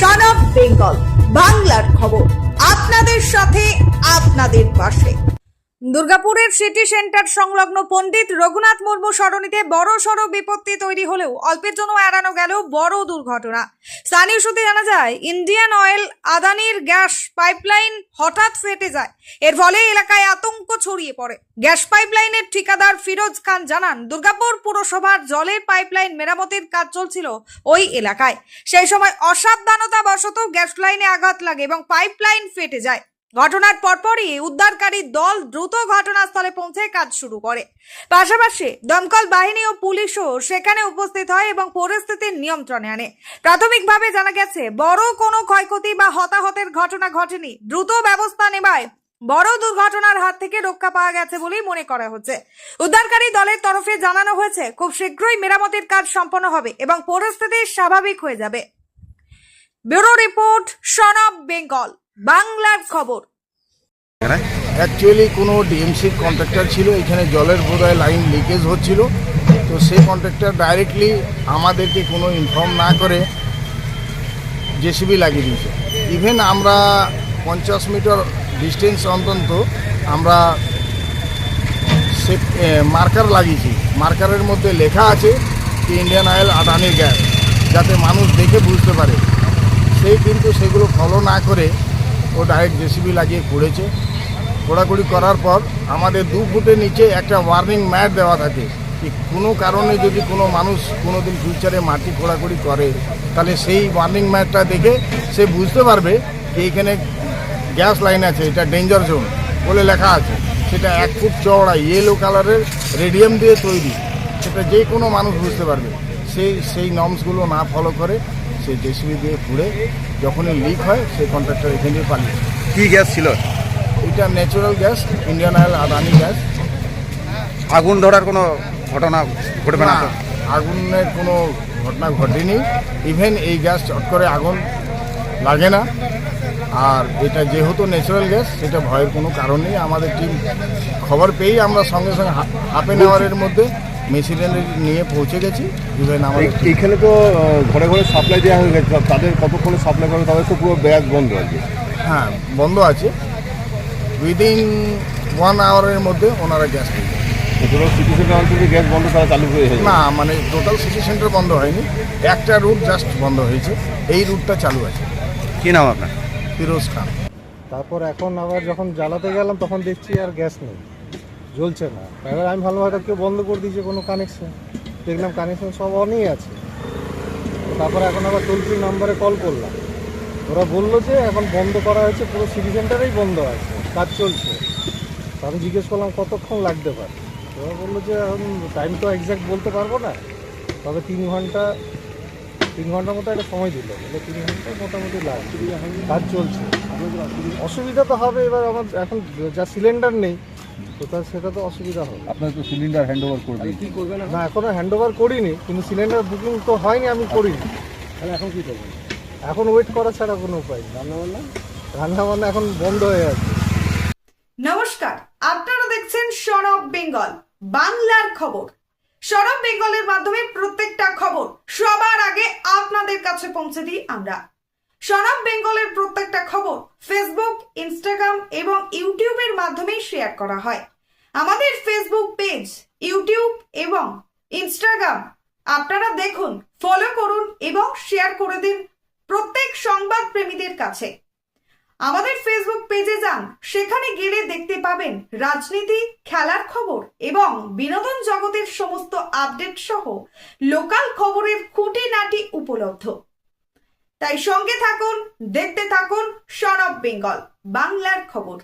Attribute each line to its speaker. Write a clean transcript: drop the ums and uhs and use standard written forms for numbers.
Speaker 1: Son of Bengal বাংলার খবর, আপনাদের সাথে আপনাদের পাশে। দুর্গাপুরের সিটি সেন্টার সংলগ্ন পণ্ডিত রঘুনাথ মুর্মু সরণিতে বড় সড় বিপত্তি তৈরি হলেও অল্পের জন্য এড়ানো গেল বড় দুর্ঘটনা। স্থানীয় সূত্রে জানা যায়, ইন্ডিয়ান অয়েল আদানির গ্যাস পাইপলাইন হঠাৎ ফেটে যায়। এর ফলে এলাকায় আতঙ্ক ছড়িয়ে পড়ে। গ্যাস পাইপলাইনের ঠিকাদার ফিরোজ খান জানান, দুর্গাপুর পুরসভার জলের পাইপলাইন মেরামতির কাজ চলছিল ওই এলাকায়। সেই সময় অসাবধানতা বশত গ্যাস লাইনে আঘাত লাগে এবং পাইপলাইন ফেটে যায়। ঘটনার পরপরই উদ্ধারকারী দল দ্রুত ঘটনাস্থলে পৌঁছে কাজ শুরু করে। পাশাপাশি দমকল বাহিনী ও পুলিশও সেখানে উপস্থিত হয় এবং পরিস্থিতির নিয়ন্ত্রণে আনে। প্রাথমিকভাবে জানা গেছে, বড় কোনো ক্ষয়ক্ষতি বা হতাহতের ঘটনা ঘটেনি। দ্রুত ব্যবস্থা নেওয়ায় বড় দুর্ঘটনার হাত থেকে রক্ষা পাওয়া গেছে বলেই মনে করা হচ্ছে। উদ্ধারকারী দলের তরফে জানানো হয়েছে, খুব শীঘ্রই মেরামতির কাজ সম্পন্ন হবে এবং পরিস্থিতি স্বাভাবিক হয়ে যাবে। Bureau report, son of Bengal বাংলার খবর।
Speaker 2: অ্যাকচুয়ালি কোনো ডিএমসির কন্ট্রাক্টর ছিল, এখানে জলের বোধহয় লাইন লিকেজ হচ্ছিল। তো সেই কন্ট্রাক্টর ডাইরেক্টলি আমাদেরকে কোনো ইনফর্ম না করে জেসিবি লাগিয়ে দিয়েছে। ইভেন আমরা 50 মিটার ডিস্টেন্স অন্তত আমরা মার্কার লাগিয়েছি। মার্কারের মধ্যে লেখা আছে কি ইন্ডিয়ান অয়েল আদানির গ্যাস, যাতে মানুষ দেখে বুঝতে পারে। সেই কিন্তু সেগুলো ফলো না করে ও ডাইরেক্ট জেসিবি লাগিয়ে করেছে। খোঁড়াখুড়ি করার পর আমাদের 2 ফুটের নিচে একটা ওয়ার্নিং ম্যাট দেওয়া থাকে কি কোনো কারণে যদি কোনো মানুষ কোনো দিন ফিউচারে মাটি খোঁড়াখুড়ি করে, তাহলে সেই ওয়ার্নিং ম্যাটটা দেখে সে বুঝতে পারবে যে এইখানে গ্যাস লাইন আছে, এটা ডেঞ্জার জোন বলে লেখা আছে। সেটা 1 ফুট চওড়া ইয়েলো কালারের রেডিয়াম দিয়ে তৈরি, সেটা যে কোনো মানুষ বুঝতে পারবে। সেই নর্মসগুলো না ফলো করে সেই জেসিবি দিয়ে পুড়ে যখনই লিক হয় সেই কন্ট্রাক্টর এখান দিয়ে পালিয়ে।
Speaker 3: কি গ্যাস ছিল?
Speaker 2: এটা natural gas, Indian oil Adani gas.
Speaker 3: আগুন ধরার কোনো ঘটনা ঘটবে না?
Speaker 2: আগুনের কোনো ঘটনা ঘটেনি। ইভেন এই গ্যাস চট করে আগুন লাগে না। আর এটা যেহেতু ন্যাচারাল গ্যাস, সেটা ভয়ের কোনো কারণ নেই। আমাদের টিম খবর পেয়েই আমরা সঙ্গে সঙ্গে হাফ অ্যান আওয়ারের মধ্যে মেশিনারি নিয়ে পৌঁছে গেছি। ইভেন আমাদের
Speaker 3: এইখানে তো ঘরে ঘরে সাপ্লাই দেওয়া হয়ে গেছে, তাদের কতক্ষণে সাপ্লাই করে? তাদের তো পুরো ব্যাগ বন্ধ আছে।
Speaker 2: হ্যাঁ, বন্ধ আছে। উইদিন 1 আওয়ারের মধ্যে ওনারা গ্যাস পেয়ে যায়।
Speaker 3: টোটাল সিটি সেন্টার অঞ্চলে গ্যাস বন্ধ তারা চালু হয়ে গেছে?
Speaker 2: না, মানে টোটাল সিটি সেন্টার বন্ধ হয়নি, একটা রুট জাস্ট বন্ধ হয়েছে। এই রুটটা চালু আছে।
Speaker 3: কী নাম আপনার?
Speaker 2: ফিরোজ খান।
Speaker 4: তারপর এখন আবার যখন জ্বালাতে গেলাম তখন দেখছি আর গ্যাস নেই, জ্বলছে না। এবার আমি ভালো হয়তো কেউ বন্ধ করে দিয়েছে কোনো কানেকশন, দেখলাম কানেকশন সব অনই আছে। তারপর এখন আবার টোল ফ্রি নাম্বারে কল করলাম, ওরা বললো যে এখন বন্ধ করা হয়েছে, পুরো সিটি সেন্টারেই বন্ধ আছে, কাজ চলছে। তো আমি জিজ্ঞেস করলাম কতক্ষণ লাগতে পারে। ওরা বললো যে এখন টাইম তো এক্স্যাক্ট বলতে পারবো না, তবে 3 ঘন্টার মতো একটা সময় দিল, বলে 3 ঘন্টা মোটামুটি লাগবে, কাজ চলছে। অসুবিধা তো হবে, এবার আমার এখন যা সিলিন্ডার নেই তো তার সেটা তো অসুবিধা হবে।
Speaker 3: আপনার তো সিলিন্ডার হ্যান্ড ওভার করে দিন।
Speaker 4: কী করবেন? না, এখনও হ্যান্ড ওভার করিনি, কিন্তু সিলিন্ডার বুকিং তো হয়নি, আমি করিনি। তাহলে এখন কী করবেন? এখন ওয়েট করা ছাড়া কোনো উপায় নেই। রান্নাবান্না এখন বন্ধ হয়ে আছে।
Speaker 1: নমস্কার, আপনারা দেখছেন সন অফ বেঙ্গল বাংলার খবর। সন অফ বেঙ্গলের মাধ্যমে প্রত্যেকটা খবর সবার আগে আপনাদের কাছে পৌঁছে দিই আমরা। সন অফ বেঙ্গলের প্রত্যেকটা খবর ফেসবুক, ইনস্টাগ্রাম এবং ইউটিউবের মাধ্যমে শেয়ার করা হয়। আমাদের ফেসবুক পেজ, ইউটিউব এবং ইনস্টাগ্রাম আপনারা দেখুন, ফলো করুন এবং শেয়ার করে দিন প্রত্যেক সংবাদ প্রেমীদের কাছে। আমাদের ফেসবুক পেজে যান, সেখানে গেলে দেখতে পাবেন রাজনীতি, খেলার খবর এবং বিনোদন জগতের সমস্ত আপডেট সহ লোকাল খবরের খুঁটিনাটি উপলব্ধ। তাই সঙ্গে থাকুন, দেখতে থাকুন সন অফ বেঙ্গল বাংলার খবর।